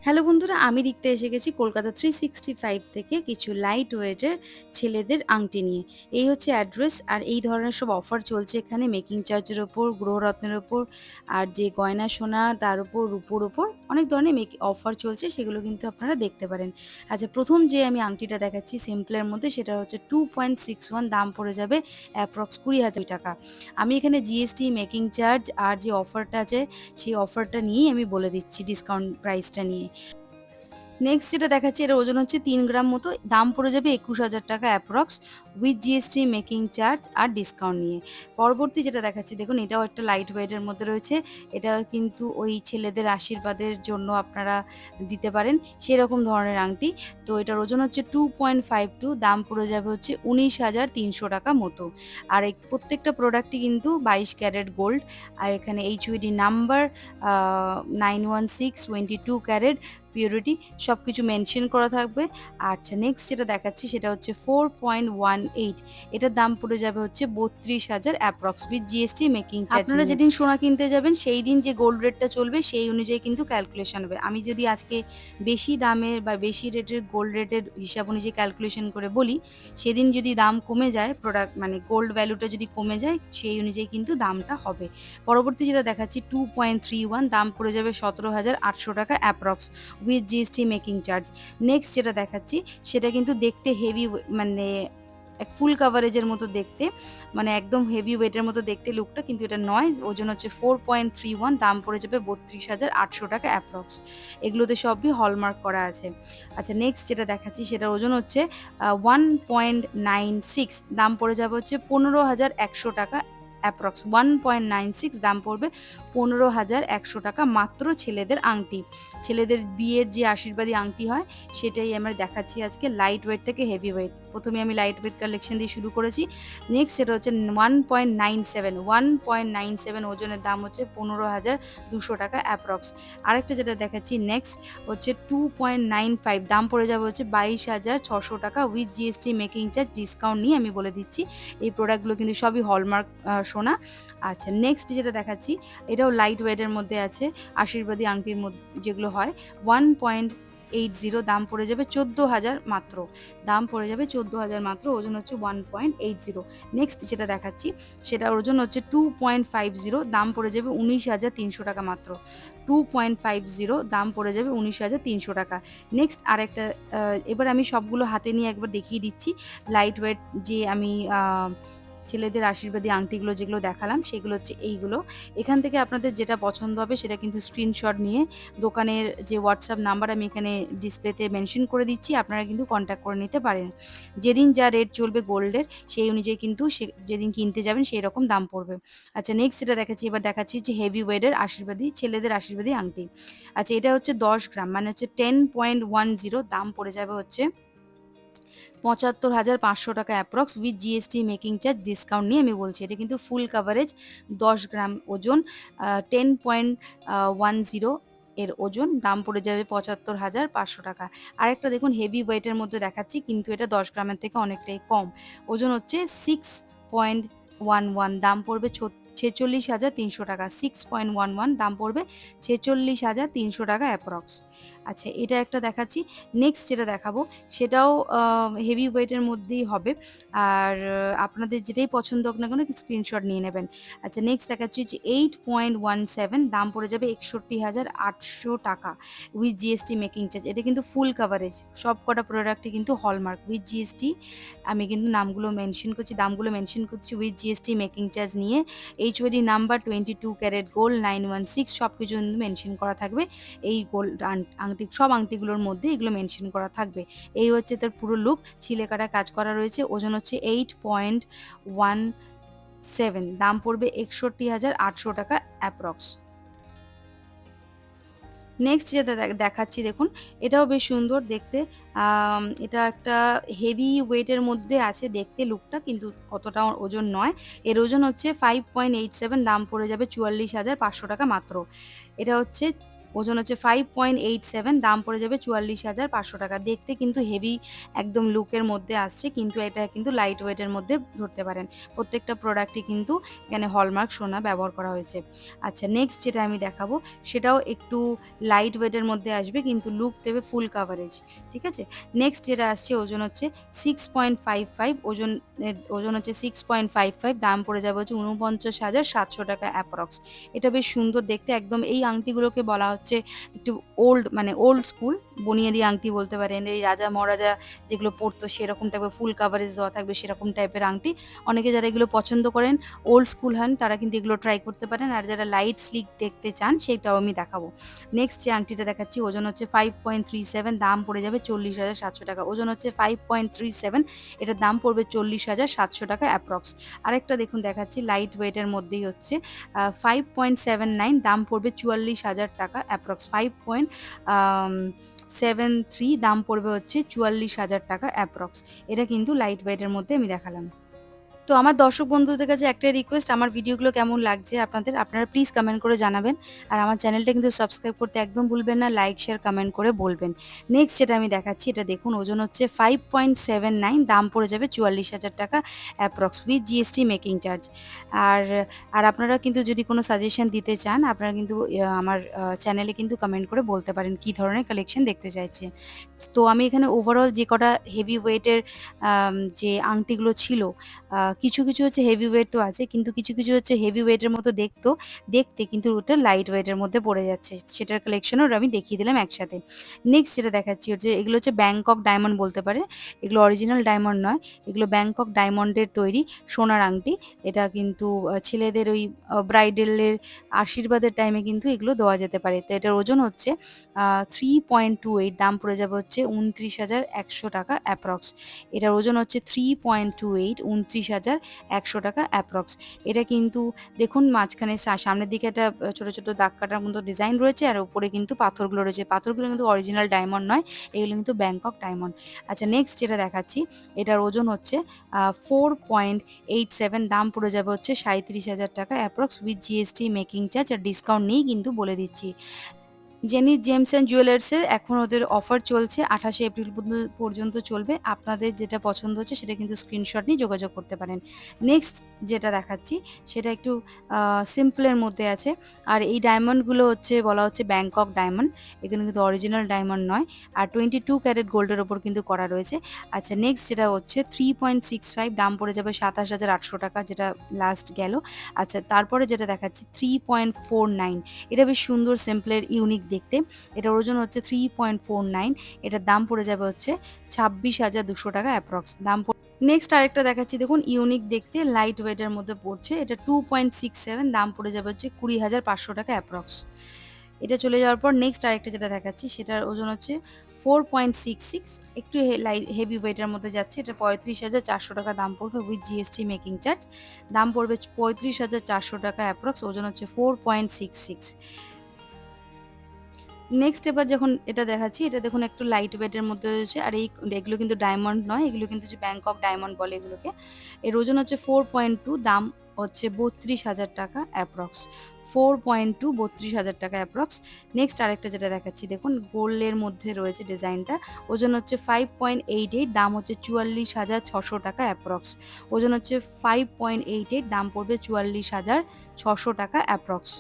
Hello বন্ধুরা, আমি দেখতে এসে গেছি কলকাতা 365 থেকে কিছু লাইট ওয়েটের ছেলেদের আংটি নিয়ে। এই হচ্ছে অ্যাড্রেস। আর এই ধরনের সব অফার চলছে এখানে মেকিং চার্জের ওপর, গ্রহরত্নের ওপর, আর যে গয়না সোনা তার উপর, রূপোর ওপর অনেক ধরনের অফার চলছে, সেগুলো কিন্তু আপনারা দেখতে পারেন। আচ্ছা, প্রথম যে আমি আংটিটা দেখাচ্ছি সিম্পলের মধ্যে, সেটা হচ্ছে 2.61, দাম পড়ে যাবে অ্যাপ্রক্স 20,000 টাকা। আমি এখানে জিএসটি, মেকিং চার্জ আর যে অফারটা আছে সেই অফারটা নিয়েই আমি বলে দিচ্ছি, ডিসকাউন্ট প্রাইসটা নিয়ে। নেক্সট যেটা দেখাচ্ছি, এটার ওজন হচ্ছে 3 গ্রাম মতো, দাম পড়ে যাবে 21,000 টাকা approx, with GST, making charge আর ডিসকাউন্ট নিয়ে। পরবর্তী যেটা দেখাচ্ছি দেখুন, এটাও একটা লাইট ওয়েটের মধ্যে রয়েছে। এটা কিন্তু ওই ছেলেদের আশীর্বাদের জন্য আপনারা দিতে পারেন সেরকম ধরনের আংটি। তো এটার ওজন হচ্ছে 2.52, দাম পড়ে যাবে হচ্ছে 19,300 টাকা মতো। আর এই প্রত্যেকটা প্রোডাক্টই কিন্তু 22 ক্যারেট গোল্ড। আর এখানে এইচইডি নাম্বার 916, 22 ক্যারেট পিউরিটি সব কিছু মেনশন করা থাকবে। আচ্ছা, নেক্সট যেটা দেখাচ্ছি সেটা হচ্ছে 4.18, এটার দাম পড়ে যাবে হচ্ছে 32,000 approx, with GST, making charge. আপনারা যেদিন সোনা কিনতে যাবেন সেই দিন যে গোল্ড রেটটা চলবে সেই অনুযায়ী কিন্তু ক্যালকুলেশন হবে। আমি যদি আজকে বেশি দামের বা বেশি রেটের গোল্ড রেটের হিসাব অনুযায়ী ক্যালকুলেশন করে বলি, সেদিন যদি দাম কমে যায়, প্রোডাক্ট মানে গোল্ড ভ্যালুটা যদি কমে যায়, সেই অনুযায়ী কিন্তু দামটা হবে। পরবর্তী যেটা দেখাচ্ছি 2.31, দাম পড়ে যাবে 17,800 টাকা approx, with GST, making charge. Next যেটা দেখাচ্ছি সেটা কিন্তু দেখতে হেভি, মানে এক ফুল কাভারেজের মতো দেখতে, মানে একদম হেভি ওয়েটের মতো দেখতে লুকটা, কিন্তু এটা নয়। ওজন হচ্ছে 4.31, দাম পড়ে যাবে 32,800 টাকা অ্যাপ্রক্স। এগুলোতে সবই হলমার্ক করা আছে। আচ্ছা, নেক্সট যেটা দেখাচ্ছি সেটার ওজন হচ্ছে 1.96, দাম পড়ে যাবে হচ্ছে 15,100 টাকা অ্যাপ্রক্স। 1.96 দাম পড়বে 15,100 টাকা, মাত্র ছেলেদের আংটি। ছেলেদের বিয়ের যে আশীর্বাদী আংটি হয় সেটাই আমরা দেখাচ্ছি আজকে, লাইট ওয়েট থেকে হেভি ওয়েট। প্রথমে আমি লাইট ওয়েট কালেকশন দিয়ে শুরু করেছি। নেক্সট সেটা হচ্ছে 1.97 ওজনের, দাম হচ্ছে 15,200 টাকা অ্যাপ্রক্স। আরেকটা যেটা দেখাচ্ছি নেক্সট হচ্ছে 2.95, দাম পড়ে যাবে হচ্ছে 22,600 টাকা, with GST, making charge, discount নিয়ে আমি বলে দিচ্ছি। এই প্রোডাক্টগুলো কিন্তু সবই হলমার্ক সোনা। আচ্ছা, নেক্সট যেটা দেখাচ্ছি এটাও লাইট ওয়েটের মধ্যে আছে, আশীর্বাদী আংটির মধ্যে যেগুলো হয়। 1.80, দাম পড়ে যাবে 14,000 মাত্র, দাম পড়ে যাবে 14,000 মাত্র, ওজন হচ্ছে 1.80। নেক্সট যেটা দেখাচ্ছি সেটার ওজন হচ্ছে 2.50, দাম পড়ে যাবে 19,300 টাকা মাত্র, 2.50, দাম পড়ে যাবে 19,300 টাকা। নেক্সট আরেকটা, এবার আমি সবগুলো হাতে নিয়ে একবার দেখিয়ে দিচ্ছি। লাইট ওয়েট যে আমি ছেলেদের আশীর্বাদী আংটিগুলো যেগুলো দেখালাম সেগুলো হচ্ছে এইগুলো। এখান থেকে আপনাদের যেটা পছন্দ হবে সেটা কিন্তু স্ক্রিনশট নিয়ে দোকানের যে হোয়াটসঅ্যাপ নাম্বার আমি এখানে ডিসপ্লেতে মেনশন করে দিচ্ছি, আপনারা কিন্তু কন্ট্যাক্ট করে নিতে পারেন। যেদিন যা রেট চলবে গোল্ডের সেই অনুযায়ী কিন্তু যেদিন কিনতে যাবেন সেই রকম দাম পড়বে। আচ্ছা, নেক্সট যেটা দেখাচ্ছি, এবার দেখাচ্ছি যে হেভি ওয়েটের আশীর্বাদী ছেলেদের আশীর্বাদী আংটি। আচ্ছা, এটা হচ্ছে 10 গ্রাম, মানে হচ্ছে 10.10, দাম পড়ে যাবে হচ্ছে 75,500 টাকা approx, with GST, making charge, discount নিয়ে আমি বলছি। এটা কিন্তু ফুল কাভারেজ, 10 গ্রাম ওজন, 10.10 এর ওজন, দাম পড়ে যাবে 75,500 টাকা। আরেকটা দেখুন হেভি ওয়েটের মধ্যে দেখাচ্ছি, কিন্তু এটা 10 গ্রামের থেকে অনেকটাই কম। ওজন হচ্ছে 6.11, দাম পড়বে 46,300 টাকা। 6.11, দাম পড়বে 46,300 টাকা অ্যাপ্রক্স। আচ্ছা, এটা একটা দেখাচ্ছি। নেক্সট যেটা দেখাবো সেটাও হেভি ওয়েটের মধ্যেই হবে। আর আপনাদের যেটাই পছন্দ হোক না কেন স্ক্রিনশট নিয়ে নেবেন। আচ্ছা, নেক্সট দেখাচ্ছি যে 8.17, দাম পড়ে যাবে 61,800 টাকা, উইথ জিএসটি, মেকিং চার্জ। এটা কিন্তু ফুল কাভারেজ, সব কটা প্রোডাক্টই কিন্তু হলমার্ক, উইথ জিএসটি। আমি কিন্তু নামগুলো মেনশন করছি, দামগুলো মেনশন করছি, উইথ জিএসটি, মেকিং চার্জ নিয়ে। এইচওডি নাম্বার 22 ক্যারেট গোল্ড 916 সব কিছু কিন্তু মেনশন করা থাকবে। এই গোল্ড আংটি, সব আংটিগুলোর মধ্যে এগুলো মেনশন করা থাকবে। এই হচ্ছে তার পুরো লুক, ছিলেকাটা কাজ করা রয়েছে। ওজন হচ্ছে 8.17, দাম পড়বে 61,800 টাকা অ্যাপ্রক্স। নেক্সট যেটা দেখাচ্ছি দেখুন, এটাও বেশ সুন্দর দেখতে। এটা একটা হেভি ওয়েটের মধ্যে আছে দেখতে লুকটা, কিন্তু অতটা ওজন নয়। এর ওজন হচ্ছে 5.87, দাম পড়ে যাবে 44,500 টাকা মাত্র। এটা হচ্ছে ওজন হচ্ছে 5.87, দাম পড়ে যাবে 44,500 টাকা। দেখতে কিন্তু হেভি একদম লুকের মধ্যে আসছে, কিন্তু এটা কিন্তু লাইট ওয়েটের মধ্যে ধরতে পারেন। প্রত্যেকটা প্রোডাক্টই কিন্তু এখানে হলমার্ক সোনা ব্যবহার করা হয়েছে। আচ্ছা, নেক্সট যেটা আমি দেখাবো সেটাও একটু লাইট ওয়েটের মধ্যে আসবে, কিন্তু লুক দেবে ফুল কাভারেজ, ঠিক আছে? নেক্সট যেটা আসছে ওজন হচ্ছে 6.55, ওজন হচ্ছে 6.55, দাম পড়ে যাবে হচ্ছে ৪৯,৭০০ টাকা অ্যাপ্রক্স। এটা বেশ সুন্দর দেখতে একদম। এই আংটিগুলোকে বলা হচ্ছে একটু ওল্ড স্কুল বুনিয়াদি আংটি বলতে পারেন। এই রাজা মহারাজা যেগুলো পরতো সেরকম টাইপের ফুল কাভারেজ দেওয়া থাকবে সেরকম টাইপের আংটি। অনেকে যারা এগুলো পছন্দ করেন, ওল্ড স্কুল হন, তারা কিন্তু এগুলো ট্রাই করতে পারেন। আর যারা লাইট স্লিক দেখতে চান সেটাও আমি দেখাবো। নেক্সট যে আংটিটা দেখাচ্ছি ওজন হচ্ছে 5.37, দাম পড়ে যাবে 40,700 টাকা। ওজন হচ্ছে 5.37, এটার দাম পড়বে 40,700 টাকা অ্যাপ্রক্স। আরেকটা দেখুন দেখাচ্ছি লাইট ওয়েটের মধ্যেই হচ্ছে 5.79, দাম পড়বে 44,000 টাকা অ্যাপ্রক্স। 5.73, দাম পড়বে হচ্ছে 44,000 টাকা অ্যাপ্রক্স। এটা কিন্তু লাইট ওয়েটের মধ্যে আমি দেখালাম। তো আমার দর্শক বন্ধুদের কাছে একটাই রিকোয়েস্ট, আমার ভিডিওগুলো কেমন লাগছে আপনাদের, আপনারা প্লিজ কমেন্ট করে জানাবেন। আর আমার চ্যানেলটা কিন্তু সাবস্ক্রাইব করতে একদম ভুলবেন না, লাইক শেয়ার কমেন্ট করে বলবেন। নেক্সট যেটা আমি দেখাচ্ছি এটা দেখুন, ওজন হচ্ছে 5.79, দাম পড়ে যাবে 44,000 টাকা approx with GST making charge. আর আর আপনারা কিন্তু যদি কোনো সাজেশন দিতে চান, আপনারা কিন্তু আমার চ্যানেলে কিন্তু কমেন্ট করে বলতে পারেন কী ধরনের কালেকশন দেখতে চাইছে। তো আমি এখানে ওভারঅল যে কটা হেভি ওয়েটের যে আংটিগুলো ছিল, কিছু, কিছু হচ্ছে হেভি ওয়েট তো আছে, কিন্তু কিছু, কিছু হচ্ছে হেভি ওয়েটের মতো দেখতে কিন্তু ওটা লাইট ওয়েটের মধ্যে পড়ে যাচ্ছে। সেটার কালেকশনও আমি দেখিয়ে দিলাম একসাথে। নেক্সট যেটা দেখাচ্ছি হচ্ছে এগুলো হচ্ছে ব্যাংকক ডায়মন্ড বলতে পারে। এগুলো অরিজিনাল ডায়মন্ড নয়, এগুলো ব্যাংকক ডায়মন্ডের তৈরি সোনার আংটি। এটা কিন্তু ছেলেদের ওই ব্রাইডালের আশীর্বাদের টাইমে কিন্তু এগুলো দেওয়া যেতে পারে। তো এটার ওজন হচ্ছে 3.28, দাম পড়ে যাবে হচ্ছে 29,100 টাকা অ্যাপ্রক্স। এটার ওজন হচ্ছে 3.28, 29,100 টাকা অ্যাপ্রক্স। এটা কিন্তু দেখুন মাঝখানে সামনের দিকে একটা ছোট, ছোট দাগ কাটার মতো ডিজাইন রয়েছে, আর উপরে কিন্তু পাথরগুলো রয়েছে। পাথরগুলো কিন্তু অরিজিনাল ডায়মন্ড নয়, এগুলো কিন্তু ব্যাংকক ডায়মন্ড। আচ্ছা, নেক্সট যেটা দেখাচ্ছি এটার ওজন হচ্ছে 4.87, দাম পড়ে যাবে হচ্ছে 37,000 টাকা approx with GST making charge আর ডিসকাউন্ট নেই কিন্তু বলে দিচ্ছি। জেনি জেমস অ্যান্ড জুয়েলার্সের এখন ওদের অফার চলছে, 28শে এপ্রিল পর্যন্ত চলবে। আপনাদের যেটা পছন্দ হচ্ছে সেটা কিন্তু স্ক্রিনশট নিয়ে যোগাযোগ করতে পারেন। নেক্সট যেটা দেখাচ্ছি সেটা একটু সিম্পলের মধ্যে আছে। আর এই ডায়মন্ডগুলো হচ্ছে বলা হচ্ছে ব্যাংকক ডায়মন্ড, এগুলো কিন্তু অরিজিনাল ডায়মন্ড নয়। আর 22 ক্যারেট গোল্ডের ওপর কিন্তু করা রয়েছে। আচ্ছা, নেক্সট যেটা হচ্ছে 3.65, দাম পড়ে যাবে 27,800 টাকা, যেটা লাস্ট গেল। আচ্ছা, তারপরে যেটা দেখাচ্ছি 3.49, এটা বেশ সুন্দর সিম্পলের ইউনিক দেখতে। এটার ওজন হচ্ছে 3.49, এটার দাম পড়ে যাবে হচ্ছে 26,200 টাকা অ্যাপ্রক্স দাম। নেক্সট আরেকটা দেখাচ্ছি দেখুন, ইউনিক দেখতে লাইট ওয়েটের মধ্যে পড়ছে, এটা 2.67, দাম পড়ে যাবে হচ্ছে 20,500 টাকা অ্যাপ্রক্স। এটা চলে যাওয়ার পর নেক্সট আরেকটা যেটা দেখাচ্ছি সেটার ওজন হচ্ছে 4.66, একটু হেভি ওয়েটের মধ্যে যাচ্ছে। এটা 35,400 টাকা দাম পড়বে উইথ জিএসটি মেকিং চার্জ। দাম পড়বে 35,400 টাকা অ্যাপ্রক্স, ওজন হচ্ছে 4.66। নেক্সট এবার যখন এটা দেখাচ্ছি, এটা দেখুন একটু লাইট ওয়েটের মধ্যে রয়েছে। আর এগুলো কিন্তু ডায়মন্ড নয়, এগুলো কিন্তু যে ব্যাংকক ডায়মন্ড বলে এগুলোকে। এর ওজন হচ্ছে 4.2, দাম হচ্ছে 32,000 টাকা অ্যাপ্রক্স। 4.2, 32,000 টাকা অ্যাপ্রক্স। নেক্সট আরেকটা যেটা দেখাচ্ছি দেখুন, গোল্ডের মধ্যে রয়েছে ডিজাইনটা। ওজন হচ্ছে 5.88, দাম হচ্ছে 44,600 টাকা অ্যাপ্রক্স। ওজন হচ্ছে 5.88, দাম পড়বে 44,600 টাকা অ্যাপ্রক্স।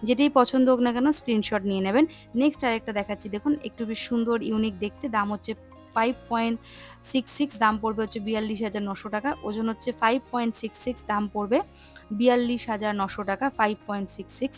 যেটাই পছন্দ হোক না কেন স্ক্রিনশট নিয়ে নেবেন। নেক্সট আরেকটা দেখাচ্ছি দেখুন, একটু বেশ সুন্দর ইউনিক দেখতে, দাম হচ্ছে 5.66, দাম পড়বে হচ্ছে 42,900 টাকা। ওজন হচ্ছে 5.66, দাম পড়বে 42,900 টাকা, 5.66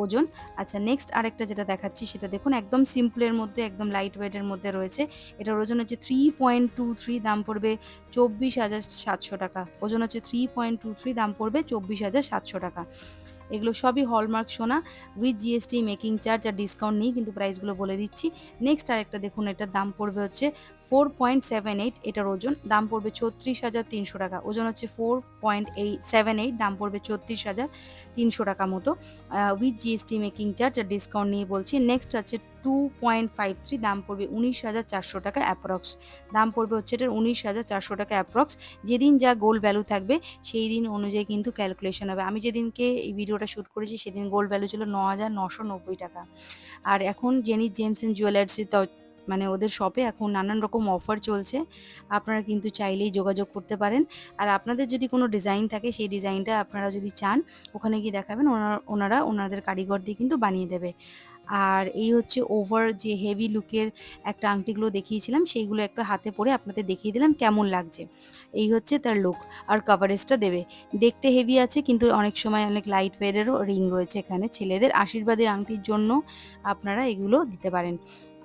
ওজন। আচ্ছা, নেক্সট আরেকটা যেটা দেখাচ্ছি সেটা দেখুন একদম সিম্পলের মধ্যে, একদম লাইট ওয়েটের মধ্যে রয়েছে। এটার ওজন হচ্ছে 3.23, দাম পড়বে 24,700 টাকা। ওজন হচ্ছে 3.23, দাম পড়বে 24,700 টাকা। এগুলো সবই হলমার্ক সোনা উইথ জিএসটি মেকিং চার্জ আর ডিসকাউন্ট নেই কিন্তু প্রাইসগুলো বলে দিচ্ছি। নেক্সট আরেকটা দেখুন, এটার দাম পড়বে হচ্ছে 4.78, এটার ওজন, দাম পড়বে 36,300 টাকা। ওজন হচ্ছে 4.78, দাম পড়বে 36,300 টাকা মতো উইথ জিএসটি মেকিং চার্জ আর ডিসকাউন্ট নিয়ে বলছি। নেক্সট আছে 2.53, দাম পড়বে 19,400 টাকা অ্যাপ্রক্স। দাম পড়বে হচ্ছে এটার 19,400 টাকা অ্যাপ্রক্স। যেদিন যা গোল্ড ভ্যালু থাকবে সেই দিন অনুযায়ী কিন্তু ক্যালকুলেশন হবে। আমি যেদিনকে এই ভিডিওটা শ্যুট করেছি সেদিন গোল্ড ভ্যালু ছিল 9,990 টাকা। আর এখন জেনি জেমস অ্যান্ড জুয়েলার্সে মানে ওদের শপে এখন নানান রকম অফার চলছে, আপনারা কিন্তু চাইলেই যোগাযোগ করতে পারেন। আর আপনাদের যদি কোনো ডিজাইন থাকে সেই ডিজাইনটা আপনারা যদি চান ওখানে গিয়ে দেখাবেন, ওনারা ওনাদের কারিগর দিয়ে কিন্তু বানিয়ে দেবে। আর এই হচ্ছে ওভার যে হেভি লুকের একটা আংটিগুলো দেখিয়েছিলাম, সেইগুলো একটা হাতে পরে আপনাদের দেখিয়ে দিলাম কেমন লাগছে। এই হচ্ছে তার লুক আর কভারেজটা দেবে। দেখতে হেভি আছে কিন্তু অনেক সময় অনেক লাইট ওয়েটেরও রিং রয়েছে এখানে। ছেলেদের আশীর্বাদের আংটির জন্য আপনারা এগুলো দিতে পারেন।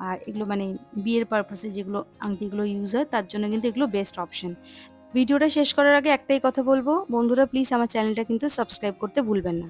আর এগুলো মানে বিয়ের পারপাসে যেগুলো আংটিগুলো ইউজ হয় তার জন্য কিন্তু এগুলো বেস্ট অপশন। ভিডিওটা শেষ করার আগে একটাই কথা বলবো, বন্ধুরা প্লিজ আমার চ্যানেলটা কিন্তু সাবস্ক্রাইব করতে ভুলবেন না।